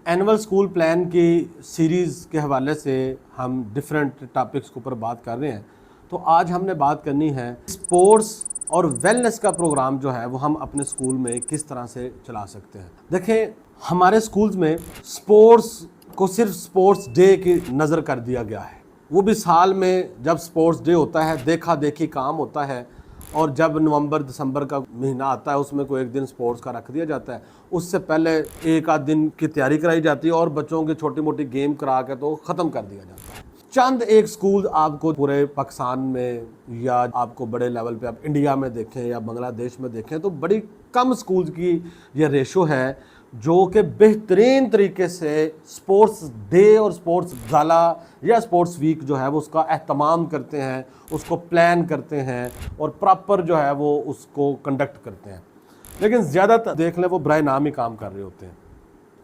Annual school plan की series के हवाले से हम डिफरेंट टॉपिक्स के ऊपर बात कर रहे हैं। तो आज हमने बात करनी है स्पोर्ट्स और वेलनेस का प्रोग्राम जो है वो हम अपने स्कूल में किस तरह से चला सकते हैं। देखें, हमारे स्कूल्स में स्पोर्ट्स को सिर्फ स्पोर्ट्स डे की नज़र कर दिया गया है। वो भी साल में जब स्पोर्ट्स डे होता है देखा देखी काम होता है, और जब नवंबर दिसंबर का महीना आता है उसमें कोई एक दिन स्पोर्ट्स का रख दिया जाता है। उससे पहले एक आध दिन की तैयारी कराई जाती है और बच्चों की छोटी मोटी गेम करा के तो ख़त्म कर दिया जाता है। चंद एक स्कूल आपको पूरे पाकिस्तान में या आपको बड़े लेवल पे आप इंडिया में देखें या बांग्लादेश में देखें तो बड़ी कम स्कूल्स की ये रेशो है जो कि बेहतरीन तरीके से स्पोर्ट्स डे और स्पोर्ट्स गाला या स्पोर्ट्स वीक जो है वो उसका एहतमाम करते हैं, उसको प्लान करते हैं और प्रॉपर जो है वो उसको कंडक्ट करते हैं। लेकिन ज़्यादातर देख लें वो बराए नाम ही काम कर रहे होते हैं।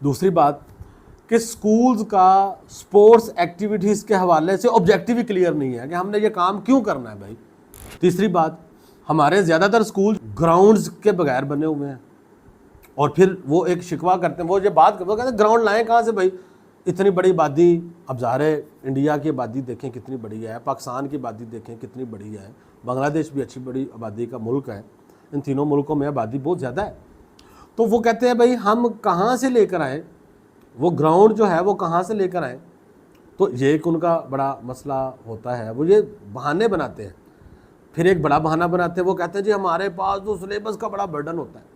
दूसरी बात कि स्कूल्स का स्पोर्ट्स एक्टिविटीज़ के हवाले से ऑब्जेक्टिव ही क्लियर नहीं है कि हमने ये काम क्यों करना है भाई। तीसरी बात, हमारे ज़्यादातर स्कूल ग्राउंड्स के बगैर बने हुए हैं और फिर वो एक शिकवा करते हैं, वो ये बात करते हैं ग्राउंड लाएं कहाँ से भाई। इतनी बड़ी आबादी, अब ज़ाहिर है इंडिया की आबादी देखें कितनी बड़ी है, पाकिस्तान की आबादी देखें कितनी बड़ी है, बांग्लादेश भी अच्छी बड़ी आबादी का मुल्क है, इन तीनों मुल्कों में आबादी बहुत ज़्यादा है। तो वो कहते हैं भाई हम कहाँ से लेकर आएँ, वो ग्राउंड जो है वो कहाँ से लेकर आएँ। तो ये एक उनका बड़ा मसला होता है। वो ये बहाने बनाते हैं, फिर एक बड़ा बहाना बनाते हैं, वो कहते हैं जी हमारे पास तो सिलेबस का बड़ा बर्डन होता है,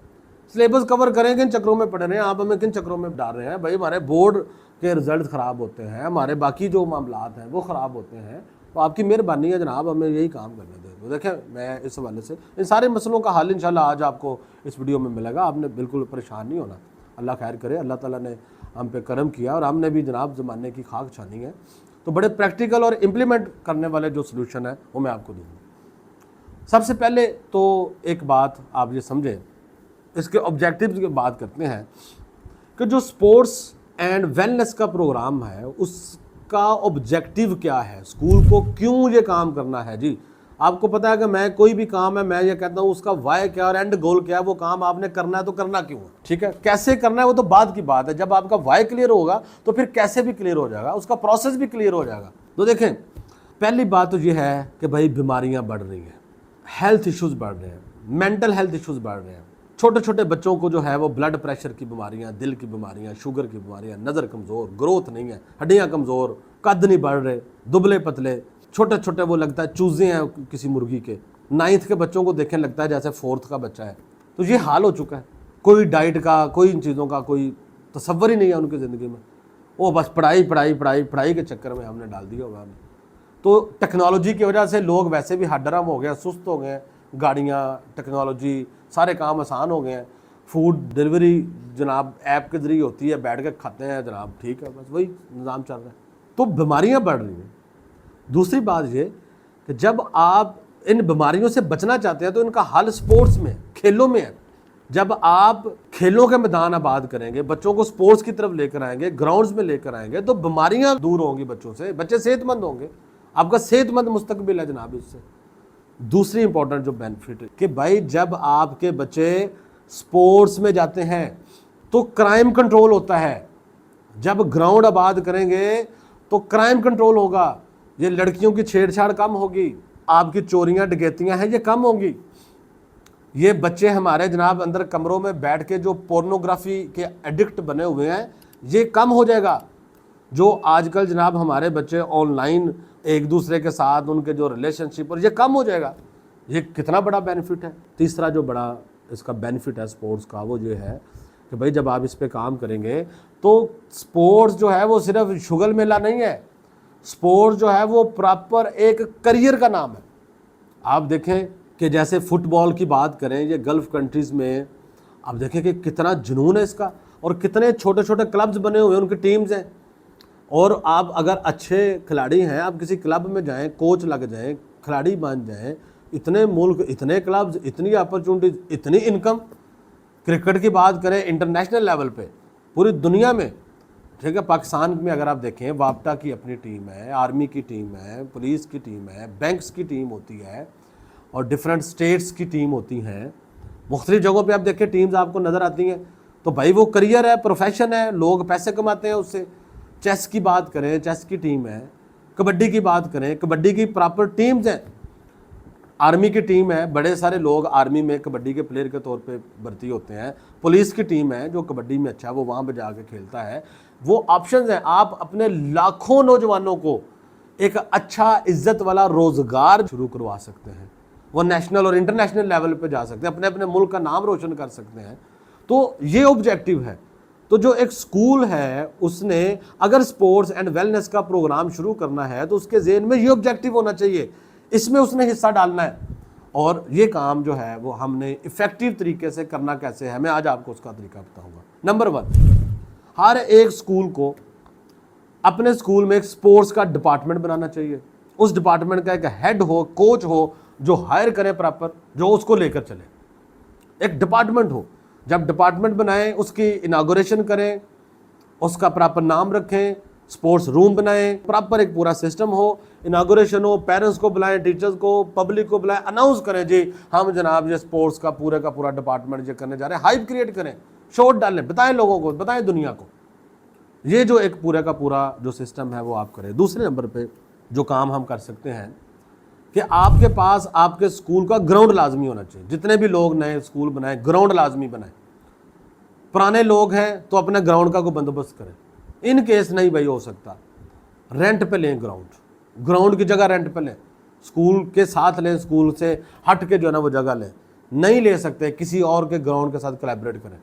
सिलेबस कवर करें किन चक्रों में पढ़ रहे हैं आप, हमें किन चक्रों में डाल रहे हैं भाई। हमारे बोर्ड के रिजल्ट ख़राब होते हैं, हमारे बाकी जो मामलात हैं वो ख़राब होते हैं, तो आपकी मेहरबानी है जनाब हमें यही काम करने दें। तो देखें, मैं इस हवाले से इन सारे मसलों का हल इंशाल्लाह आज आपको इस वीडियो में मिलेगा। आपने बिल्कुल परेशान नहीं होना, अल्लाह खैर करे। अल्लाह ताला ने हम पे करम किया और हमने भी जनाब ज़माने की खाक छानी है, तो बड़े प्रैक्टिकल और इम्प्लीमेंट करने वाले जो सोल्यूशन है वो मैं आपको दूँगा। सबसे पहले तो एक बात आप ये समझें, इसके ऑब्जेक्टिव्स की बात करते हैं कि जो स्पोर्ट्स एंड वेलनेस का प्रोग्राम है उसका ऑब्जेक्टिव क्या है, स्कूल को क्यों ये काम करना है। जी आपको पता है कि मैं कोई भी काम है मैं ये कहता हूँ उसका वाई क्या और एंड गोल क्या है, वो काम आपने करना है तो करना क्यों है, ठीक है। कैसे करना है वो तो बाद की बात है, जब आपका वाई क्लियर होगा तो फिर कैसे भी क्लियर हो जाएगा, उसका प्रोसेस भी क्लियर हो जाएगा। तो देखें, पहली बात तो ये है कि भाई बीमारियाँ बढ़ रही हैं, हेल्थ इश्यूज़ बढ़ रहे हैं, मेंटल हेल्थ इश्यूज़ बढ़ रहे हैं। छोटे छोटे बच्चों को जो है वो ब्लड प्रेशर की बीमारियां, दिल की बीमारियां, शुगर की बीमारियां, नज़र कमज़ोर, ग्रोथ नहीं है, हड्डियां कमज़ोर, कद नहीं बढ़ रहे, दुबले पतले, छोटे छोटे वो लगता है चूज़े हैं किसी मुर्गी के। 9th के बच्चों को देखें लगता है जैसे 4th का बच्चा है। तो ये हाल हो चुका है, कोई डाइट का, कोई इन चीज़ों का कोई तसव्वुर ही नहीं है उनकी ज़िंदगी में। वो बस पढ़ाई पढ़ाई पढ़ाई पढ़ाई के चक्कर में हमने डाल दिया होगा हमें। तो टेक्नोलॉजी की वजह से लोग वैसे भी हड्डरम हो गए, सुस्त हो गए, गाड़ियाँ, टेक्नोलॉजी, सारे काम आसान हो गए हैं। फूड डिलीवरी जनाब ऐप के ज़रिए होती है, बैठ के खाते हैं जनाब, ठीक है, बस वही निज़ाम चल रहा है। तो बीमारियां बढ़ रही हैं। दूसरी बात ये कि जब आप इन बीमारियों से बचना चाहते हैं तो इनका हल स्पोर्ट्स में, खेलों में है। जब आप खेलों के मैदान आबाद करेंगे, बच्चों को स्पोर्ट्स की तरफ लेकर आएंगे, ग्राउंड्स में लेकर आएंगे, तो बीमारियां दूर होंगी बच्चों से, बच्चे सेहतमंद होंगे, आपका सेहतमंद मुस्तकबिल है जनाब इससे। दूसरी इंपॉर्टेंट जो बेनिफिट है कि भाई जब आपके बच्चे स्पोर्ट्स में जाते हैं तो क्राइम कंट्रोल होता है। जब ग्राउंड आबाद करेंगे तो क्राइम कंट्रोल होगा, ये लड़कियों की छेड़छाड़ कम होगी, आपकी चोरियां डकैतियां हैं ये कम होंगी। ये बच्चे हमारे जनाब अंदर कमरों में बैठ के जो पोर्नोग्राफी के एडिक्ट बने हुए हैं ये कम हो जाएगा। जो आजकल जनाब हमारे बच्चे ऑनलाइन एक दूसरे के साथ उनके जो रिलेशनशिप, और ये कम हो जाएगा। ये कितना बड़ा बेनिफिट है। तीसरा जो बड़ा इसका बेनिफिट है स्पोर्ट्स का वो ये है कि भाई जब आप इस पे काम करेंगे तो स्पोर्ट्स जो है वो सिर्फ शुगल मेला नहीं है, स्पोर्ट्स जो है वो प्रॉपर एक करियर का नाम है। आप देखें कि जैसे फुटबॉल की बात करें, ये गल्फ़ कंट्रीज़ में आप देखें कि कितना जुनून है इसका, और कितने छोटे छोटे क्लब्स बने हुए हैं, उनकी टीम्स हैं। और आप अगर अच्छे खिलाड़ी हैं, आप किसी क्लब में जाएं, कोच लग जाएं, खिलाड़ी बन जाएं, इतने मुल्क, इतने क्लब्स, इतनी अपॉर्चुनिटीज़, इतनी इनकम। क्रिकेट की बात करें इंटरनेशनल लेवल पे पूरी दुनिया में, ठीक है। पाकिस्तान में अगर आप देखें वापटा की अपनी टीम है, आर्मी की टीम है, पुलिस की टीम है, बैंक्स की टीम होती है और डिफरेंट स्टेट्स की टीम होती हैं। मुख्तलिफ जगहों पे आप देखें टीम्स आपको नज़र आती हैं। तो भाई वो करियर है, प्रोफेशन है, लोग पैसे कमाते हैं उससे। चेस की बात करें, चेस की टीम है। कबड्डी की बात करें, कबड्डी की प्रॉपर टीम्स हैं। आर्मी की टीम है, बड़े सारे लोग आर्मी में कबड्डी के प्लेयर के तौर पे भर्ती होते हैं। पुलिस की टीम है जो कबड्डी में अच्छा है, वो वहाँ पे जाके खेलता है। वो ऑप्शंस हैं। आप अपने लाखों नौजवानों को एक अच्छा इज्जत वाला रोजगार शुरू करवा सकते हैं। वो नेशनल और इंटरनेशनल लेवल पे जा सकते हैं, अपने अपने मुल्क का नाम रोशन कर सकते हैं। तो ये ऑब्जेक्टिव है। तो जो एक स्कूल है उसने अगर स्पोर्ट्स एंड वेलनेस का प्रोग्राम शुरू करना है तो उसके ज़हन में ये ऑब्जेक्टिव होना चाहिए, इसमें उसने हिस्सा डालना है। और ये काम जो है वो हमने इफेक्टिव तरीके से करना कैसे है, मैं आज आपको उसका तरीका बताऊंगा। नंबर 1, हर एक स्कूल को अपने स्कूल में एक स्पोर्ट्स का डिपार्टमेंट बनाना चाहिए। उस डिपार्टमेंट का एक हेड हो, कोच हो, जो हायर करे प्रॉपर, जो उसको लेकर चले। एक डिपार्टमेंट हो। जब डिपार्टमेंट बनाएं उसकी इनागोरेशन करें, उसका प्रॉपर नाम रखें, स्पोर्ट्स रूम बनाएं, प्रॉपर एक पूरा सिस्टम हो, इनागोरेशन हो, पेरेंट्स को बुलाएं, टीचर्स को, पब्लिक को बुलाएं, अनाउंस करें जी हम जनाब ये स्पोर्ट्स का पूरा डिपार्टमेंट ये करने जा रहे हैं। हाइप क्रिएट करें, शोट डालें, बताएं लोगों को, बताएं दुनिया को। ये जो एक पूरा जो सिस्टम है वो आप करें। दूसरे नंबर पे जो काम हम कर सकते हैं कि आपके पास आपके स्कूल का ग्राउंड लाजमी होना चाहिए। जितने भी लोग नए स्कूल बनाए, ग्राउंड लाजमी बनाए। पुराने लोग हैं तो अपने ग्राउंड का कोई बंदोबस्त करें। इन केस नहीं भाई हो सकता, रेंट पे लें ग्राउंड की जगह रेंट पे लें, स्कूल के साथ लें, स्कूल से हट के जो है ना वो जगह लें। नहीं ले सकते किसी और के ग्राउंड के साथ कोलैबोरेट करें।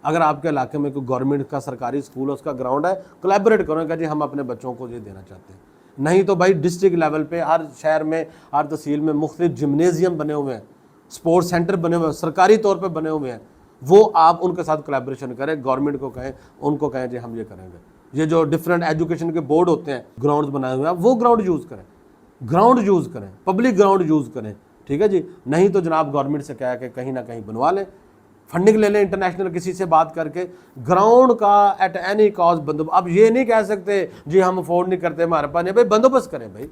अगर आपके इलाके में कोई गवर्नमेंट का सरकारी स्कूल है, उसका ग्राउंड है, कोलैबोरेट करें कि जी हम अपने बच्चों को ये देना चाहते हैं। नहीं तो भाई डिस्ट्रिक्ट लेवल पे हर शहर में, हर तहसील में मुख्तलिफ जिम्नेजियम बने हुए हैं, स्पोर्ट्स सेंटर बने हुए हैं, सरकारी तौर पर बने हुए हैं। वो आप उनके साथ कोलैबोरेशन करें, गवर्नमेंट को कहें, उनको कहें जी हम ये करेंगे। ये जो डिफरेंट एजुकेशन के बोर्ड होते हैं, ग्राउंड बनाए हुए हैं, वो ग्राउंड यूज़ करें, पब्लिक ग्राउंड यूज़ करें। ठीक है जी। नहीं तो जनाब गवर्नमेंट से कह के कहीं ना कहीं बनवा लें, फंडिंग ले लें इंटरनेशनल किसी से बात करके, ग्राउंड का एट एनी कॉस्ट बंदोबस्त। अब ये नहीं कह सकते जी हम अफोर्ड नहीं करते, हमारे पास नहीं। भाई बंदोबस्त करें भाई,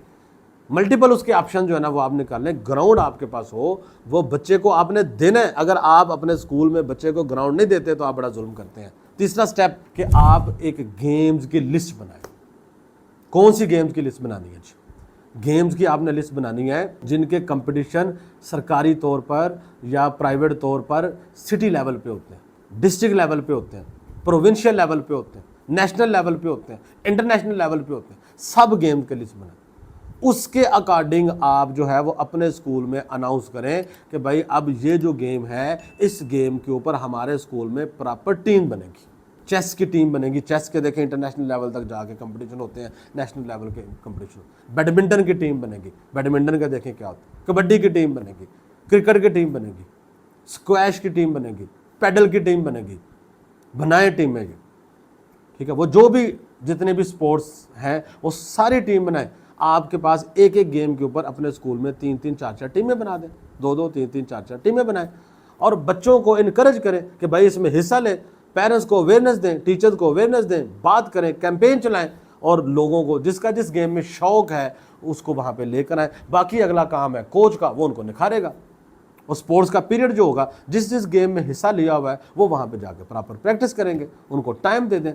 मल्टीपल उसके ऑप्शन जो है ना वो आप निकाल लें। ग्राउंड आपके पास हो, वो बच्चे को आपने देना है। अगर आप अपने स्कूल में बच्चे को ग्राउंड नहीं देते तो आप बड़ा जुल्म करते हैं। तीसरा स्टेप कि आप एक गेम्स की लिस्ट बनाएं। कौन सी गेम्स की लिस्ट बनानी है? गेम्स की आपने लिस्ट बनानी है जिनके कंपटीशन सरकारी तौर पर या प्राइवेट तौर पर सिटी लेवल पे होते हैं, डिस्ट्रिक्ट लेवल पे होते हैं, प्रोविंशियल लेवल पे होते हैं, नेशनल लेवल पे होते हैं, इंटरनेशनल लेवल पे होते हैं। सब गेम की लिस्ट बनाएं। उसके अकॉर्डिंग आप जो है वो अपने स्कूल में अनाउंस करें कि भाई अब ये जो गेम है, इस गेम के ऊपर हमारे स्कूल में प्रॉपर टीम बनेगी। चेस की टीम बनेगी। चेस के देखें इंटरनेशनल लेवल तक जाके कंपटीशन होते हैं, नेशनल लेवल के कंपटीशन। बैडमिंटन की टीम बनेगी, बैडमिंटन का देखें क्या होता है। कबड्डी की टीम बनेगी, क्रिकेट की टीम बनेगी, स्क्वैश की टीम बनेगी, पैडल की टीम बनेगी। बनाए टीमें, ठीक है। वो जो भी जितने भी स्पोर्ट्स हैं वो सारी टीम बनाए। आपके पास एक एक गेम के ऊपर अपने स्कूल में 3-3, 4-4 टीमें बना दें, 2-2, 3-3, 4-4 टीमें बनाएं और बच्चों को इनकरेज करें कि भाई इसमें हिस्सा लें। पेरेंट्स को अवेयरनेस दें, टीचर्स को अवेयरनेस दें, बात करें, कैंपेन चलाएं और लोगों को जिसका जिस गेम में शौक है उसको वहाँ पे लेकर आए। बाकी अगला काम है कोच का, वो उनको निखारेगा। और स्पोर्ट्स का पीरियड जो होगा, जिस जिस गेम में हिस्सा लिया हुआ है वो वहाँ पे जाकर प्रॉपर प्रैक्टिस करेंगे, उनको टाइम दे दें।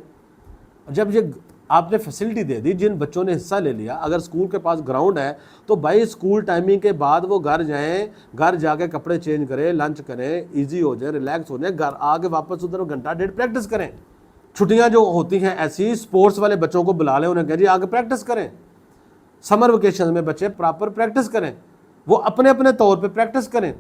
जब ये आपने फैसिलिटी दे दी, जिन बच्चों ने हिस्सा ले लिया, अगर स्कूल के पास ग्राउंड है तो भाई स्कूल टाइमिंग के बाद वो घर जाएं, घर जाके कपड़े चेंज करें, लंच करें, इजी हो जाए, रिलैक्स हो जाए, घर आके वापस उधर घंटा डेढ़ प्रैक्टिस करें। छुट्टियां जो होती हैं ऐसी, स्पोर्ट्स वाले बच्चों को बुला लें, उन्हें कहें जी आगे प्रैक्टिस करें। समर वेकेशन में बच्चे प्रॉपर प्रैक्टिस करें, वो अपने अपने तौर पर प्रैक्टिस करें।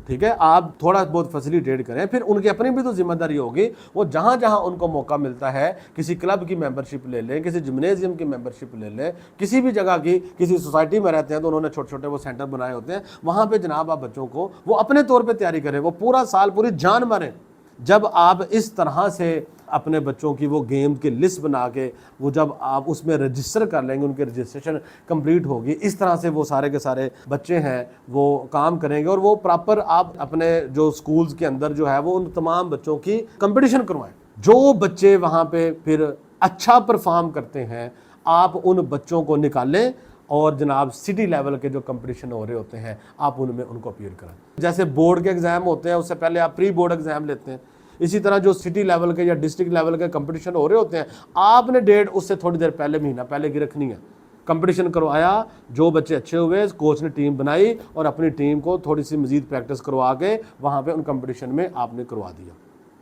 ठीक है, आप थोड़ा बहुत फैसिलिटेट करें, फिर उनकी अपनी भी तो जिम्मेदारी होगी। वो जहाँ जहाँ उनको मौका मिलता है, किसी क्लब की मेंबरशिप ले लें, किसी जिम्नेजियम की मेंबरशिप ले लें, किसी भी जगह की, किसी सोसाइटी में रहते हैं तो उन्होंने छोटे छोटे वो सेंटर बनाए होते हैं, वहाँ पे जनाब आप बच्चों को वो अपने तौर पे तैयारी करें, वो पूरा साल पूरी जान मारें। जब आप इस तरह से अपने बच्चों की वो गेम की लिस्ट बना के वो जब आप उसमें रजिस्टर कर लेंगे, उनकी रजिस्ट्रेशन कंप्लीट होगी, इस तरह से वो सारे के सारे बच्चे हैं वो काम करेंगे और वो प्रॉपर आप अपने जो स्कूल्स के अंदर जो है वो उन तमाम बच्चों की कंपटीशन करवाएं। जो बच्चे वहाँ पे फिर अच्छा परफॉर्म करते हैं, आप उन बच्चों को निकालें और जनाब सिटी लेवल के जो कंपटीशन हो रहे होते हैं आप उनमें उनको अपीयर करें। जैसे बोर्ड के एग्ज़ाम होते हैं, उससे पहले आप प्री बोर्ड एग्ज़ाम लेते हैं, इसी तरह जो सिटी लेवल के या डिस्ट्रिक्ट लेवल के कंपटीशन हो रहे होते हैं, आपने डेट उससे थोड़ी देर पहले, महीना पहले की रखनी है। कंपटीशन करवाया, जो बच्चे अच्छे हुए कोच ने टीम बनाई और अपनी टीम को थोड़ी सी मजीद प्रैक्टिस करवा के वहाँ पे उन कंपटीशन में आपने करवा दिया।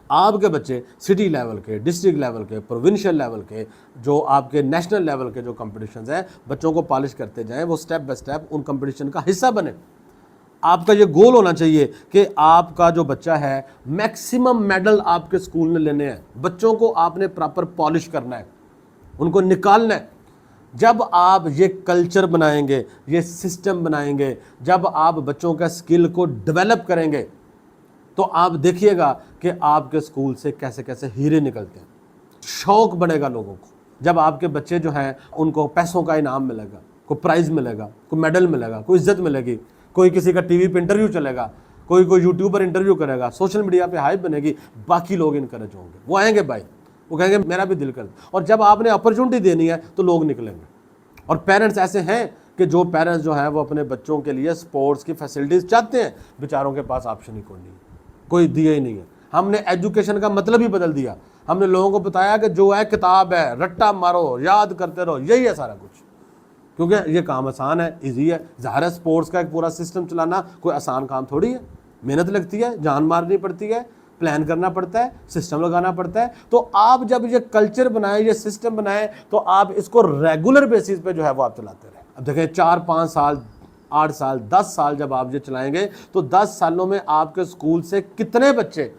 आपके बच्चे सिटी लेवल के, डिस्ट्रिक्ट लेवल के, प्रोविंशियल लेवल के, जो आपके नेशनल लेवल के जो कंपटीशंस हैं, बच्चों को पॉलिश करते जाएं, वो स्टेप बाय स्टेप उन कंपटीशन का हिस्सा बने। आपका ये गोल होना चाहिए कि आपका जो बच्चा है मैक्सिमम मेडल आपके स्कूल ने लेने हैं। बच्चों को आपने प्रॉपर पॉलिश करना है, उनको निकालना है। जब आप ये कल्चर बनाएंगे, ये सिस्टम बनाएंगे, जब आप बच्चों का स्किल को डेवलप करेंगे, तो आप देखिएगा कि आपके स्कूल से कैसे कैसे हीरे निकलते हैं। शौक बढ़ेगा लोगों को। जब आपके बच्चे जो हैं उनको पैसों का इनाम मिलेगा, कोई प्राइज़ मिलेगा, कोई मेडल मिलेगा, कोई इज्जत मिलेगी, कोई किसी का टीवी पे इंटरव्यू चलेगा, कोई यूट्यूबर इंटरव्यू करेगा, सोशल मीडिया पे हाइप बनेगी, बाकी लोग इनकरेज होंगे, वो आएंगे भाई, वो कहेंगे मेरा भी दिल कर। और जब आपने अपॉर्चुनिटी देनी है तो लोग निकलेंगे। और पेरेंट्स ऐसे हैं कि जो पेरेंट्स जो हैं वो अपने बच्चों के लिए स्पोर्ट्स की फैसिलिटीज़ चाहते हैं, बेचारों के पास ऑप्शन ही कोई नहीं है, कोई दिया ही नहीं है। हमने एजुकेशन का मतलब ही बदल दिया। हमने लोगों को बताया कि जो है किताब है, रट्टा मारो, याद करते रहो, यही है सारा कुछ, क्योंकि ये काम आसान है, इजी है। ज़ाहिर है स्पोर्ट्स का एक पूरा सिस्टम चलाना कोई आसान काम थोड़ी है, मेहनत लगती है, जान मारनी पड़ती है, प्लान करना पड़ता है, सिस्टम लगाना पड़ता है। तो आप जब ये कल्चर बनाए, ये सिस्टम बनाए, तो आप इसको रेगुलर बेसिस पे जो है वो आप चलाते रहें। अब देखें 4-5 साल, 8 साल, 10 साल जब आप ये चलाएंगे तो 10 सालों में आपके स्कूल से कितने बच्चे,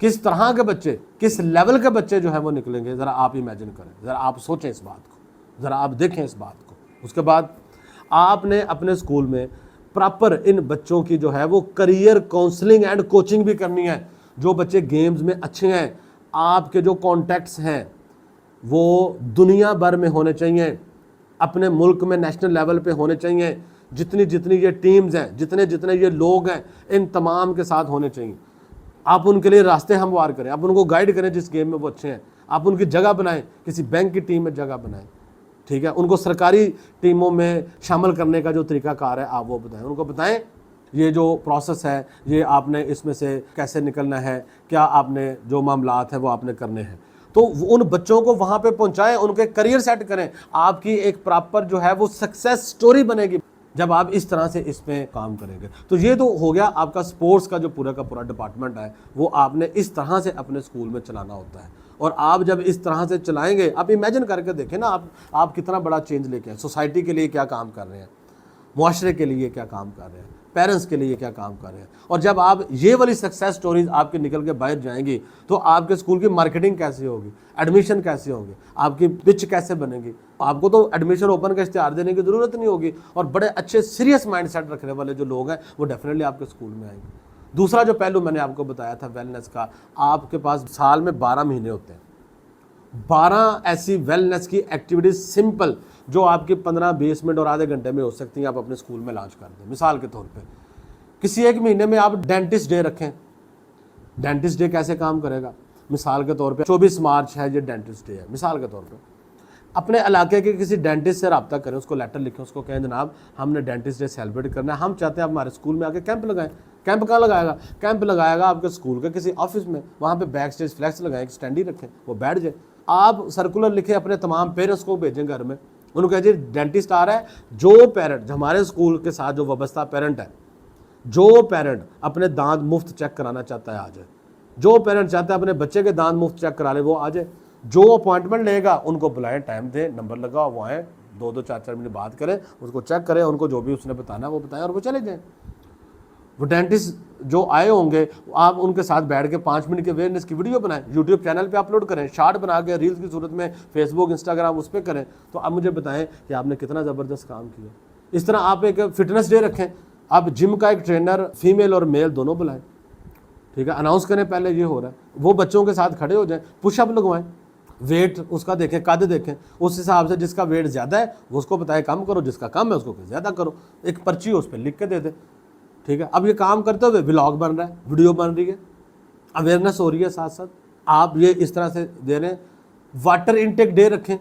किस तरह के बच्चे, किस लेवल के बच्चे जो है वो निकलेंगे, ज़रा आप इमेजिन करें, ज़रा आप सोचें इस बात को, ज़रा आप देखें इस बात को। उसके बाद आपने अपने स्कूल में प्रॉपर इन बच्चों की जो है वो करियर काउंसलिंग एंड कोचिंग भी करनी है। जो बच्चे गेम्स में अच्छे हैं, आपके जो कॉन्टैक्ट्स हैं वो दुनिया भर में होने चाहिए, अपने मुल्क में नेशनल लेवल पे होने चाहिए। जितनी जितनी ये टीम्स हैं, जितने जितने ये लोग हैं, इन तमाम के साथ होने चाहिए। आप उनके लिए रास्ते हमवार करें, आप उनको गाइड करें जिस गेम में वो अच्छे हैं, आप उनकी जगह बनाएं, किसी बैंक की टीम में जगह बनाएं, ठीक है। उनको सरकारी टीमों में शामिल करने का जो तरीकाकार है आप वो बताएं, उनको बताएं ये जो प्रोसेस है, ये आपने इसमें से कैसे निकलना है, क्या आपने जो मामलात हैं वो आपने करने हैं। तो उन बच्चों को वहाँ पे पहुँचाएं, उनके करियर सेट करें। आपकी एक प्रॉपर जो है वो सक्सेस स्टोरी बनेगी जब आप इस तरह से इस पे काम करेंगे। तो ये तो हो गया आपका स्पोर्ट्स का जो पूरा का पूरा डिपार्टमेंट है, वो आपने इस तरह से अपने स्कूल में चलाना होता है। और आप जब इस तरह से चलाएंगे, आप इमेजिन करके देखें ना, आप कितना बड़ा चेंज लेके आए। सोसाइटी के लिए क्या काम कर रहे हैं, मुआशरे के लिए क्या काम कर रहे हैं, पेरेंट्स के लिए क्या काम कर रहे हैं। और जब आप ये वाली सक्सेस स्टोरीज आपके निकल के बाहर जाएंगी तो आपके स्कूल की मार्केटिंग कैसे होगी, एडमिशन कैसे होंगे, आपकी पिच कैसे बनेगी। आपको तो एडमिशन ओपन का इश्तिहार देने की ज़रूरत नहीं होगी। और बड़े अच्छे सीरियस माइंडसेट रखने वाले जो लोग हैं वो डेफिनेटली आपके स्कूल में आएंगे। दूसरा जो पहलू मैंने आपको बताया था वेलनेस का, आपके पास साल में 12 महीने होते हैं। 12 ऐसी वेलनेस की एक्टिविटीज सिंपल जो आपकी 15-20 मिनट और आधे घंटे में हो सकती हैं, आप अपने स्कूल में लॉन्च कर दें। मिसाल के तौर पे किसी एक महीने में आप डेंटिस्ट डे रखें। डेंटिस्ट डे कैसे काम करेगा, मिसाल के तौर पे 24 मार्च है, ये डेंटिस्ट डे है, मिसाल के तौर पे अपने इलाके के किसी डेंटिस्ट से रब्ता करें, उसको लेटर लिखें, उसको कहें जनाब हमने डेंटिस्ट डे सेलिब्रेट करना है, हम चाहते हैं आप हमारे स्कूल में आके कैंप लगाएं। कैंप कहाँ लगाएगा, कैंप लगाएगा आपके स्कूल के किसी ऑफिस में, वहाँ पे बैक स्टेज फ्लैक्स लगाएं, एक स्टैंडी रखें, वो बैठ जाए। आप सर्कुलर लिखें, अपने तमाम पेरेंट्स को भेजें घर में, उनको कहें जी डेंटिस्ट आ रहा है। जो पेरेंट हमारे स्कूल के साथ जो वाबस्ता पेरेंट है, जो पेरेंट अपने दांत मुफ्त चेक कराना चाहता है आ जाए, जो पेरेंट चाहता है अपने बच्चे के दांत मुफ्त चेक करा ले वो आ जाए। जो अपॉइंटमेंट लेगा उनको बुलाएं, टाइम दें, नंबर लगाओ, वो आए, 2-2, 4-4 मिनट बात करें, उसको चेक करें, उनको जो भी उसने बताना वो बताएं और वो चले जाएं। वो डेंटिस्ट जो आए होंगे आप उनके साथ बैठ के 5 मिनट के अवेयरनेस की वीडियो बनाएं, यूट्यूब चैनल पे अपलोड करें, शॉर्ट बना के रील्स की सूरत में फेसबुक, इंस्टाग्राम उस पर करें। तो आप मुझे बताएं कि आपने कितना ज़बरदस्त काम किया। इस तरह आप एक फिटनेस डे रखें, आप जिम का एक ट्रेनर फीमेल और मेल दोनों बुलाएं, ठीक है, अनाउंस करें पहले ये हो रहा है, वो बच्चों के साथ खड़े हो जाएं, पुशअप लगवाएं, वेट उसका देखें, कद देखें, उस हिसाब से जिसका वेट ज़्यादा है वो उसको बताए कम करो, जिसका कम है उसको ज़्यादा करो, एक पर्ची उस पर लिख के दे दें, ठीक है। अब ये काम करते हुए व्लॉग बन रहा है, वीडियो बन रही है, अवेयरनेस हो रही है, साथ साथ आप ये इस तरह से दे रहे हैं। वाटर इनटेक डे रखें,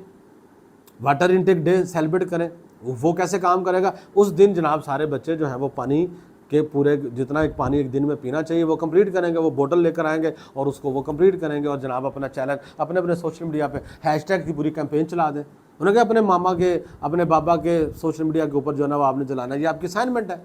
वाटर इनटेक डे सेलिब्रेट करें। वो कैसे काम करेगा, उस दिन जनाब सारे बच्चे जो हैं वो पानी कि पूरे जितना एक पानी एक दिन में पीना चाहिए वो कंप्लीट करेंगे, वो बोतल लेकर आएंगे और उसको वो कंप्लीट करेंगे और जनाब अपना चैनल अपने अपने सोशल मीडिया पे हैशटैग की पूरी कैंपेन चला दें। उन्होंने कहा अपने मामा के अपने बाबा के सोशल मीडिया के ऊपर जो है ना वो आपने चलाना है, ये आपकी असाइनमेंट है।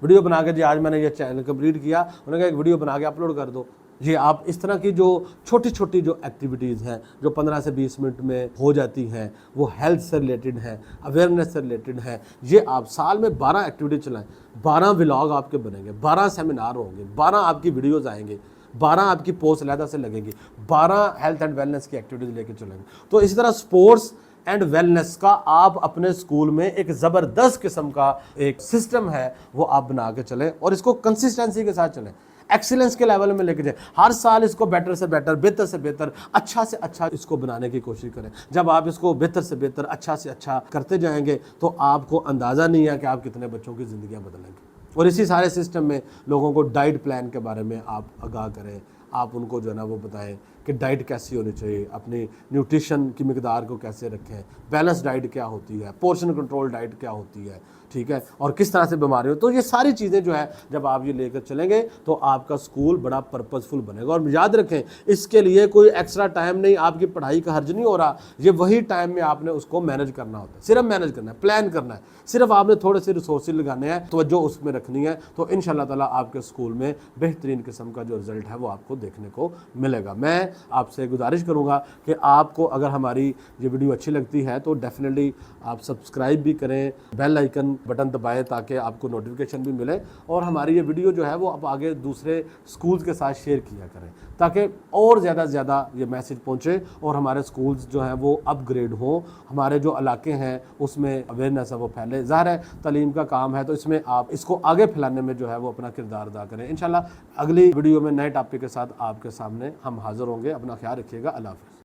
वीडियो बना के जी आज मैंने ये चैनल कंप्लीट किया, उन्होंने कहा एक वीडियो बना के अपलोड कर दो। ये आप इस तरह की जो छोटी छोटी जो एक्टिविटीज़ हैं जो 15 से 20 मिनट में हो जाती हैं, वो हेल्थ से रिलेटेड हैं, अवेयरनेस से रिलेटेड हैं, ये आप साल में 12 एक्टिविटी चलाएं। 12 व्लॉग आपके बनेंगे, 12 सेमिनार होंगे, 12 आपकी वीडियोज़ आएंगे, 12 आपकी पोस्ट अलहदा से लगेगी, 12 हेल्थ एंड वेलनेस की एक्टिविटीज़ लेके चलेंगे। तो इसी तरह स्पोर्ट्स एंड वेलनेस का आप अपने स्कूल में एक ज़बरदस्त किस्म का एक सिस्टम है वो आप बना के चलें और इसको कंसिस्टेंसी के साथ चलें, एक्सीलेंस के लेवल में लेके जाए। हर साल इसको बेटर से बेटर, बेहतर से बेहतर, अच्छा से अच्छा इसको बनाने की कोशिश करें। जब आप इसको बेहतर से बेहतर, अच्छा से अच्छा करते जाएंगे तो आपको अंदाज़ा नहीं है कि आप कितने बच्चों की ज़िंदगियाँ बदलेंगे। और इसी सारे सिस्टम में लोगों को डाइट प्लान के बारे में आप आगाह करें, आप उनको जो है ना वो बताएं कि डाइट कैसी होनी चाहिए, अपनी न्यूट्रिशन की मिकदार को कैसे रखें, बैलेंस डाइट क्या होती है, पोर्शन कंट्रोल डाइट क्या होती है, ठीक है, और किस तरह से बीमारी हो। तो ये सारी चीज़ें जो है जब आप ये लेकर चलेंगे तो आपका स्कूल बड़ा पर्पसफुल बनेगा। और याद रखें इसके लिए कोई एक्स्ट्रा टाइम नहीं, आपकी पढ़ाई का हर्ज नहीं हो रहा, ये वही टाइम में आपने उसको मैनेज करना होता है, सिर्फ मैनेज करना है, प्लान करना है, सिर्फ आपने थोड़े से रिसोर्सेज लगाने हैं, तवज्जो उसमें रखनी है, तो इंशाल्लाह ताला आपके स्कूल में बेहतरीन किस्म का जो रिजल्ट है वो आपको देखने को मिलेगा। मैं आपसे गुजारिश करूँगा कि आपको अगर हमारी ये वीडियो अच्छी लगती है तो डेफिनेटली आप सब्सक्राइब भी करें, बेल आइकन बटन दबाएं ताकि आपको नोटिफिकेशन भी मिले, और हमारी ये वीडियो जो है वो आप आगे दूसरे स्कूल्स के साथ शेयर किया करें ताकि और ज़्यादा से ज़्यादा ये मैसेज पहुँचे और हमारे स्कूल्स जो हैं वो अपग्रेड हों, हमारे जो इलाके हैं उसमें अवेयरनेस है वो फैले। ज़ाहिर है तालीम का काम है तो इसमें आप इसको आगे फैलाने में जो है वो अपना किरदार अदा करें। इंशाल्लाह अगली वीडियो में नए टॉपिक के साथ आपके सामने हम हाज़िर होंगे। अपना ख्याल रखिएगा। अल्लाह हाफ़िज़।